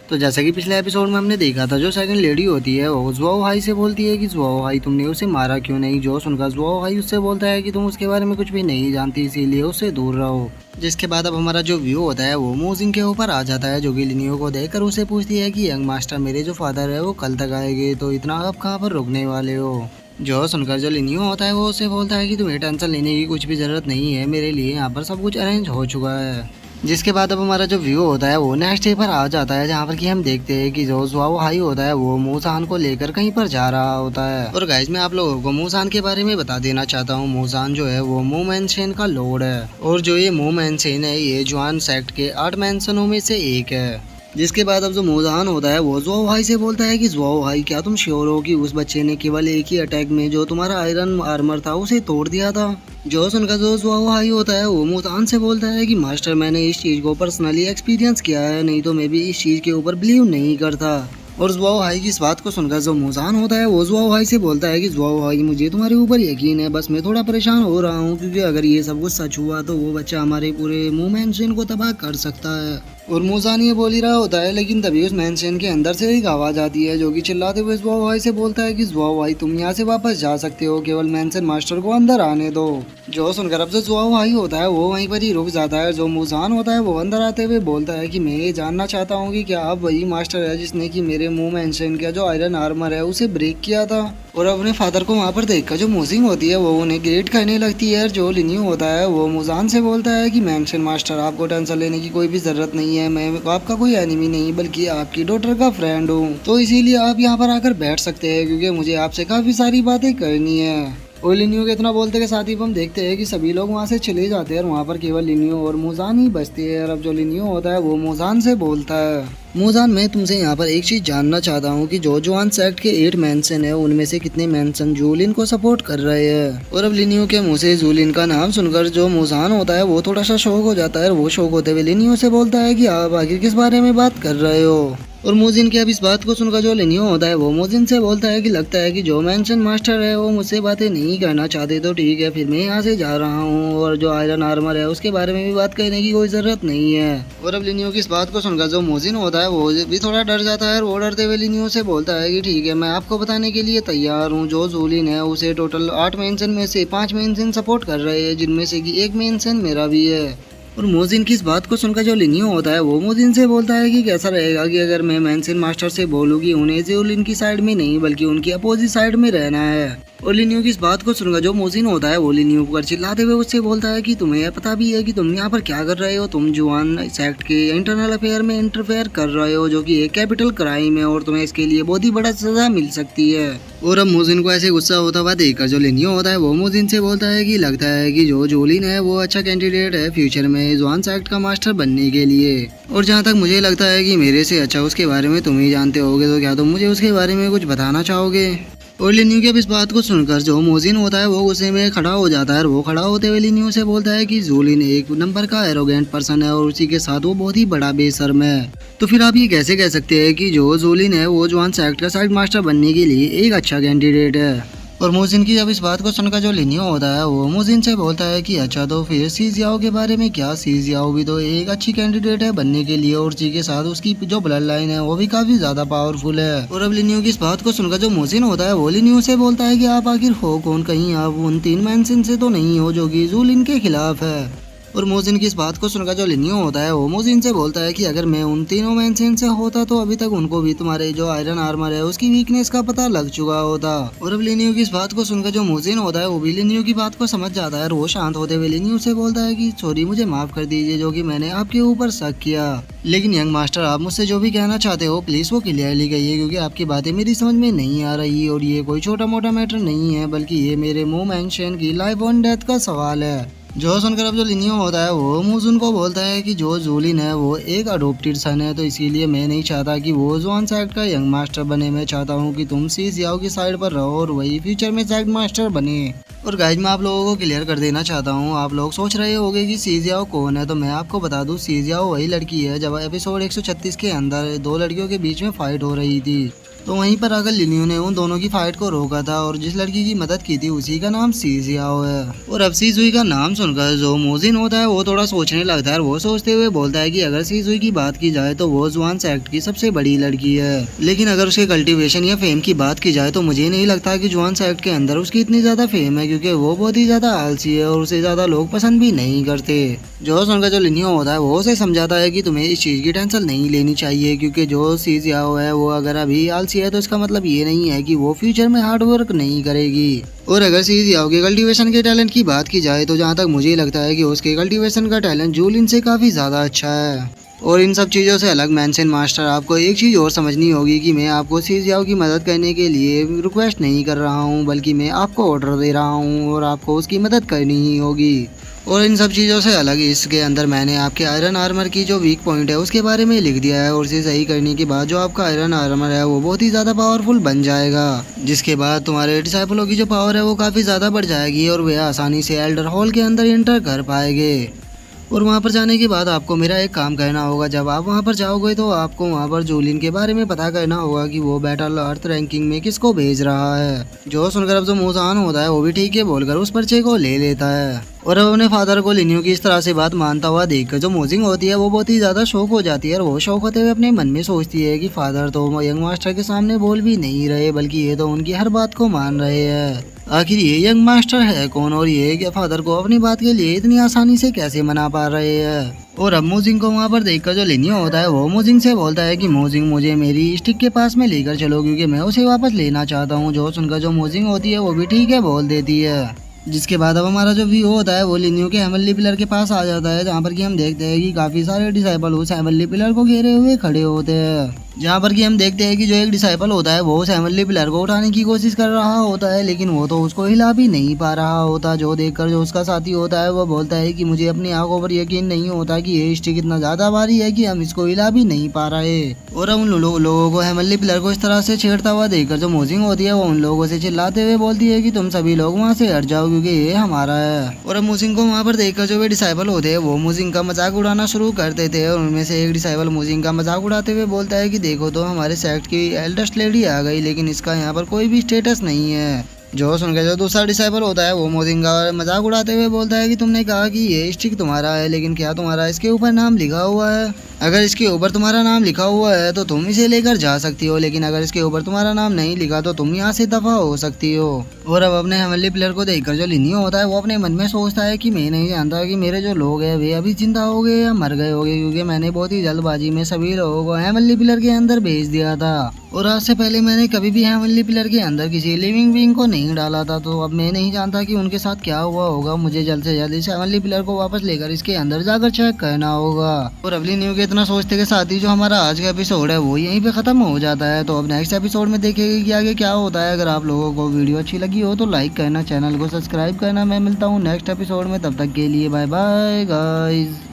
तो जैसा कि पिछले एपिसोड में हमने देखा था, जो सेकंड लेडी होती है वो जुआओ हाई से बोलती है कि जुआओ हाई तुमने उसे मारा क्यों नहीं। जो सुनकर जुआओ हाई उससे बोलता है कि तुम उसके बारे में कुछ भी नहीं जानती, इसीलिए उससे दूर रहो। जिसके बाद अब हमारा जो व्यू होता है वो मोजिन के ऊपर आ जाता है, जो कि लिनियो को देखकर उसे पूछती है कि यंग मास्टर, मेरे जो फादर है वो कल तक आएंगे, तो इतना आप कहाँ पर रुकने वाले हो। जो सुनकर जो लिनियो होता है वो उसे बोलता है कि तुम्हें टेंशन लेने की कुछ भी ज़रूरत नहीं है, मेरे लिए यहाँ पर सब कुछ अरेंज हो चुका है। जिसके बाद अब हमारा जो व्यू होता है वो नेक्स्ट डे पर आ जाता है, जहाँ पर कि हम देखते हैं कि जो जुआओ हाई होता है वो मूसान को लेकर कहीं पर जा रहा होता है। और गाइस, मैं आप लोगों को मूसान के बारे में बता देना चाहता हूँ। मूसान जो है वो मू मैंशन का लॉर्ड है, और जो ये मू मैंशन है ये जुआन सेक्ट के 8 मैंसनों में से एक है। जिसके बाद अब जो मूजान होता है वो जुआओ हाई से बोलता है कि जुआओ हाई, क्या तुम श्योर हो कि उस बच्चे ने केवल एक ही अटैक में जो तुम्हारा आयरन आर्मर था उसे तोड़ दिया था। जो सुनकर जो जुआओ हाई होता है वो मूजान से बोलता है कि मास्टर, मैंने इस चीज़ को पर्सनली एक्सपीरियंस किया है, नहीं तो मैं भी इस चीज़ के ऊपर बिलीव नहीं करता। और जुआओ हाई की इस बात को सुनकर जो मूजान होता है वो जुआओ हाई से बोलता है कि जुआओ हाई, मुझे तुम्हारे ऊपर यकीन है, बस मैं थोड़ा परेशान हो रहा हूँ, क्योंकि अगर ये सब कुछ सच हुआ तो वो बच्चा हमारे पूरे मू मैंशन को तबाह कर सकता है। और मूजान ये बोल ही रहा होता है, लेकिन तभी उस मैंशन के अंदर से एक आवाज़ आती है, जो कि चिल्लाते हुए जुआओ हाई से बोलता है कि जुआओ हाई, तुम यहाँ से वापस जा सकते हो, केवल मैंशन मास्टर को अंदर आने दो। जो सुनकर अब जो जुआओ हाई होता है वो वहीं पर ही रुक जाता है। जो मूजान होता है वो अंदर आते हुए बोलता है कि मैं ये जानना चाहता हूँ कि क्या आप वही मास्टर है जिसने कि मेरे मू मैंशन का जो आयरन आर्मर है उसे ब्रेक किया था। और अपने फादर को वहाँ पर देखकर जो मोजिंग होती है वो उन्हें ग्रेट करने लगती है। जो लिन्यू होता है वो मूजान से बोलता है कि मैंशन मास्टर, आपको टेंशन लेने की कोई भी जरूरत नहीं है, मैं आपका कोई एनिमी नहीं बल्कि आपकी डॉटर का फ्रेंड हूँ, तो इसीलिए आप यहाँ पर आकर बैठ सकते हैं, क्योंकि मुझे आपसे काफ़ी सारी बातें करनी है। और लिन्यू के इतना बोलते के साथ ही हम देखते हैं कि सभी लोग वहाँ से चले जाते हैं और वहाँ पर केवल लिन्यू और मूजान ही बचते हैं। और अब जो लिन्यू होता है वो मूजान से बोलता है, मूजान, मैं तुमसे यहाँ पर एक चीज़ जानना चाहता हूँ कि जो जुआन सेक्ट के 8 मैंसन है उनमें से कितने मैंसन जूलिन को सपोर्ट कर रहे हैं। और अब लिन्यू के मुँह से जूलिन का नाम सुनकर जो मूजान होता है वो थोड़ा सा शौक हो जाता है, और वो शौक होते हुए लिन्यू से बोलता है कि आप आखिर किस बारे में बात कर रहे हो। और मोजिन की अब इस बात को सुनकर जो लिन्यू होता है वो मोजिन से बोलता है कि लगता है कि जो मैंशन मास्टर है वो मुझसे बातें नहीं करना चाहते, तो ठीक है, फिर मैं यहाँ से जा रहा हूँ, और जो आयरन आर्मर है उसके बारे में भी बात करने की कोई ज़रूरत नहीं है। और अब लिन्यू की इस बात को सुनकर जो मोजिन होता है वो भी थोड़ा डर जाता है, और वो डरते हुए लिन्यू से बोलता है कि ठीक है, मैं आपको बताने के लिए तैयार हूँ। जो जूलिन है उसे टोटल 8 मेंशन में से 5 मेंशन सपोर्ट कर रहे हैं, जिनमें से कि एक मेंशन मेरा भी है। और मोजिन की इस बात को सुनकर जो लिन्यू होता है वो मोजिन से बोलता है कि कैसा रहेगा कि अगर मैं मैंशन मास्टर से बोलूँ कि उन्हें जूलिन की साइड में नहीं बल्कि उनकी अपोजिट साइड में रहना है। और लिन्यू की इस बात को सुनकर जो मोजिन होता है वो लिन्यू पर चिल्लाते हुए उससे बोलता है कि तुम्हें यह पता भी है कि तुम यहाँ पर क्या कर रहे हो, तुम जुआन सेक्ट के इंटरनल अफेयर में इंटरफेयर कर रहे हो, जो कि एक कैपिटल क्राइम है, और तुम्हें इसके लिए बहुत ही बड़ा सजा मिल सकती है। और अब मोजिन को ऐसे गुस्सा होता हुआ देखकर जो लिन्यू होता है वो मोजिन से बोलता है कि लगता है कि जो जूलिन है वो अच्छा कैंडिडेट है फ्यूचर में जुआन सेक्ट का मास्टर बनने के लिए। और जहाँ तक मुझे लगता है कि मेरे से अच्छा उसके बारे में तुम ही जानते होगे, तो क्या तुम मुझे उसके बारे में कुछ बताना चाहोगे। और लिन्यू की अब इस बात को सुनकर जो मोजिन होता है वो गुस्से में खड़ा हो जाता है, और वो खड़ा होते हुए लिन्यू से बोलता है कि जूलिन एक नंबर का एरोगेंट पर्सन है, और उसी के साथ वो बहुत ही बड़ा बेशर्म है। तो फिर आप ये कैसे कह सकते हैं कि जो जूलिन है वो जुआन सेक्ट का साइड मास्टर बनने के लिए एक अच्छा कैंडिडेट है। और मोजिन की जब इस बात को सुनकर जो लिन्यू होता है वो मोजिन से बोलता है कि अच्छा, तो फिर सी जियाओ के बारे में क्या। सी जियाओ भी तो एक अच्छी कैंडिडेट है बनने के लिए, और उसी के साथ उसकी जो ब्लड लाइन है वो भी काफी ज्यादा पावरफुल है। और अब लिन्यू की इस बात को सुनकर जो मोजिन होता है वो लिन्यू से बोलता है कि आप आखिर हो कौन, कहीं आप उन 3 मैंसन से तो नहीं हो जो कि जूलिन के खिलाफ है। और मोजिन की इस बात को सुनकर जो लिन्यू होता है वो मोजिन से बोलता है कि अगर मैं उन तीनों मैंशन से होता तो अभी तक उनको भी तुम्हारे जो आयरन आर्मर है उसकी वीकनेस का पता लग चुका होता। और अब लिन्यू की इस बात को सुनकर जो मोजिन होता है वो भी लिन्यू की बात को समझ जाता है, और वो शांत होते हुए लिन्यू से बोलता है कि सॉरी, मुझे माफ कर दीजिए जो कि मैंने आपके ऊपर शक किया, लेकिन यंग मास्टर आप मुझसे जो भी कहना चाहते हो प्लीज वो क्लियरली कहिए, क्योंकि आपकी बातें मेरी समझ में नहीं आ रही, और ये कोई छोटा मोटा मैटर नहीं है, बल्कि ये मेरे मू मैंशन की लाइफ और डेथ का सवाल है। जो सुनकर अब जो लिन्यू होता है वो मोजुन को बोलता है कि जो जूलिन है वो एक अडोप्टेड सन है, तो इसीलिए मैं नहीं चाहता कि वो जुआन सेक्ट का यंग मास्टर बने। मैं चाहता हूँ कि तुम सी जियाओ की साइड पर रहो और वही फ्यूचर में सेक्ट मास्टर बने। और गाइज, मैं आप लोगों को क्लियर कर देना चाहता हूँ, आप लोग सोच रहे होंगे कि सी जियाओ कौन है, तो मैं आपको बता दूँ सी जियाओ वही लड़की है जब एपिसोड 136 के अंदर 2 लड़कियों के बीच में फाइट हो रही थी। तो वहीं पर आकर लिनियो ने उन दोनों की फाइट को रोका था और जिस लड़की की मदद की थी उसी का नाम सी जियाओ है। और अब सी जुई का नाम सुनकर जो मोजिन होता है वो थोड़ा सोचने लगता है और वो सोचते हुए बोलता है कि अगर सी जुई की बात की जाए तो वो जुआन सेक्ट की सबसे बड़ी लड़की है, लेकिन अगर उसके कल्टीवेशन या फेम की बात की जाए तो मुझे नहीं लगता कि जुआन सेक्ट के अंदर उसकी इतनी ज्यादा फेम है, क्योंकि वो बहुत ही ज्यादा आलसी है और उसे ज्यादा लोग पसंद भी नहीं करते। जो सुनकर जो लिनियो होता है वो उसे समझाता है कि तुम्हें इस चीज की टेंशन नहीं लेनी चाहिए, क्योंकि जो सी जियाओ है वो अगर अभी आलसी है तो इसका मतलब ये नहीं है कि वो फ्यूचर में हार्ड वर्क नहीं करेगी। और अगर सी जियाओ के कल्टीवेशन के टैलेंट की बात की जाए तो जहाँ तक मुझे लगता है कि उसके कल्टीवेशन का टैलेंट जूलिन से काफी ज्यादा अच्छा है। और इन सब चीज़ों से अलग मेंशन मास्टर, आपको एक चीज़ और समझनी होगी कि मैं आपको सी जियाओ की मदद करने के लिए रिक्वेस्ट नहीं कर रहा हूँ, बल्कि मैं आपको ऑर्डर दे रहा हूँ और आपको उसकी मदद करनी ही होगी। और इन सब चीज़ों से अलग इसके अंदर मैंने आपके आयरन आर्मर की जो वीक पॉइंट है उसके बारे में लिख दिया है, और इसे सही करने के बाद जो आपका आयरन आर्मर है वो बहुत ही ज़्यादा पावरफुल बन जाएगा, जिसके बाद तुम्हारे डिसाइपलों की जो पावर है वो काफ़ी ज़्यादा बढ़ जाएगी और वे आसानी से एल्डर हॉल के अंदर एंटर कर पाएंगे। और वहाँ पर जाने के बाद आपको मेरा एक काम करना होगा, जब आप वहाँ पर जाओगे तो आपको वहाँ पर जूलिन के बारे में पता करना होगा कि वो बैटल अर्थ रैंकिंग में किसको भेज रहा है। जो सुनकर अब जो मुजान होता है वो भी ठीक है बोलकर उस पर्चे को ले लेता है। और अब अपने फादर को लिनियो की इस तरह से बात मानता हुआ देखकर जो मोजिंग होती है वो बहुत ही ज़्यादा शौक हो जाती है और वो शौक होते हुए अपने मन में सोचती है कि फादर तो यंग मास्टर के सामने बोल भी नहीं रहे, बल्कि ये तो उनकी हर बात को मान रहे हैं। आखिर ये यंग मास्टर है कौन और ये क्या फादर को अपनी बात के लिए इतनी आसानी से कैसे मना पा रहे हैं। और अब मोजिंग को वहाँ पर देखकर जो लिनियो होता है वो मोजिंग से बोलता है कि मोजिंग मुझे मेरी स्टिक के पास में लेकर चलो, क्योंकि मैं उसे वापस लेना चाहता हूँ। जो सुनकर जो मोजिंग होती है वो भी ठीक है बोल देती है। जिसके बाद अब हमारा जो व्यू होता है वो लिनियो के हेवनली पिलर के पास आ जाता है, जहाँ पर कि हम देखते हैं कि काफी सारे डिसाइपल उस हेवनली पिलर को घेरे हुए खड़े होते हैं। जहाँ पर कि हम देखते हैं कि जो एक डिसाइपल होता है वो उस हेवनली पिलर को उठाने की कोशिश कर रहा होता है, लेकिन वो तो उसको हिला भी नहीं पा रहा होता। जो देखकर जो उसका साथी होता है वो बोलता है कि मुझे अपनी आंखों पर यकीन नहीं होता कि ये स्टिक इतना ज्यादा भारी है कि हम इसको हिला भी नहीं पा रहे। और अब उन लोगों को हेवनली पिलर को इस तरह से छेड़ता हुआ देखकर जो मोजिंग होती है वो उन लोगों से चिल्लाते हुए बोलती है कि तुम सभी लोग वहाँ से हट जाओ क्योंकि ये हमारा है। और अब मोजिंग को वहाँ पर देखकर जो वे डिसाइपल होते हैं वो मोजिंग का मजाक उड़ाना शुरू कर देते हैं, और उनमें से एक डिसाइपल मोजिंग का मजाक उड़ाते हुए बोलता है कि देखो तो हमारे सेक्ट की एल्डेस्ट लेडी आ गई, लेकिन इसका यहाँ पर कोई भी स्टेटस नहीं है। जो सुनकर जो दूसरा डिसाइपल होता है वो मोजिंग का मजाक उड़ाते हुए बोलता है कि तुमने कहा कि ये स्टिक तुम्हारा है, लेकिन क्या तुम्हारा इसके ऊपर नाम लिखा हुआ है? अगर इसके ऊपर तुम्हारा नाम लिखा हुआ है तो तुम इसे लेकर जा सकती हो, लेकिन अगर इसके ऊपर तुम्हारा नाम नहीं लिखा तो तुम यहाँ से दफा हो सकती हो। और अब अपने हेवनली पिलर को देखकर जो लिनियो होता है वो अपने मन में सोचता है कि मैं नहीं जानता कि मेरे जो लोग हैं वे अभी जिंदा हो गए या मर गए होंगे, क्योंकि मैंने बहुत ही जल्दबाजी में सभी लोगों को हेवनली पिलर के अंदर भेज दिया था, और आज से पहले मैंने कभी भी हेवनली पिलर के अंदर किसी लिविंग बीइंग को नहीं डाला था। तो अब मैं नहीं जानता कि उनके साथ क्या हुआ होगा। मुझे जल्द से जल्द इस हेवनली पिलर को वापस लेकर इसके अंदर जाकर चेक करना होगा। और अब लिनियो के इतना सोचते के साथ ही जो हमारा आज का एपिसोड है वो यहीं पे खत्म हो जाता है। तो अब नेक्स्ट एपिसोड में देखेंगे कि आगे क्या होता है। अगर आप लोगों को वीडियो अच्छी लगी हो तो लाइक करना, चैनल को सब्सक्राइब करना। मैं मिलता हूँ नेक्स्ट एपिसोड में, तब तक के लिए बाय बाय गाइस।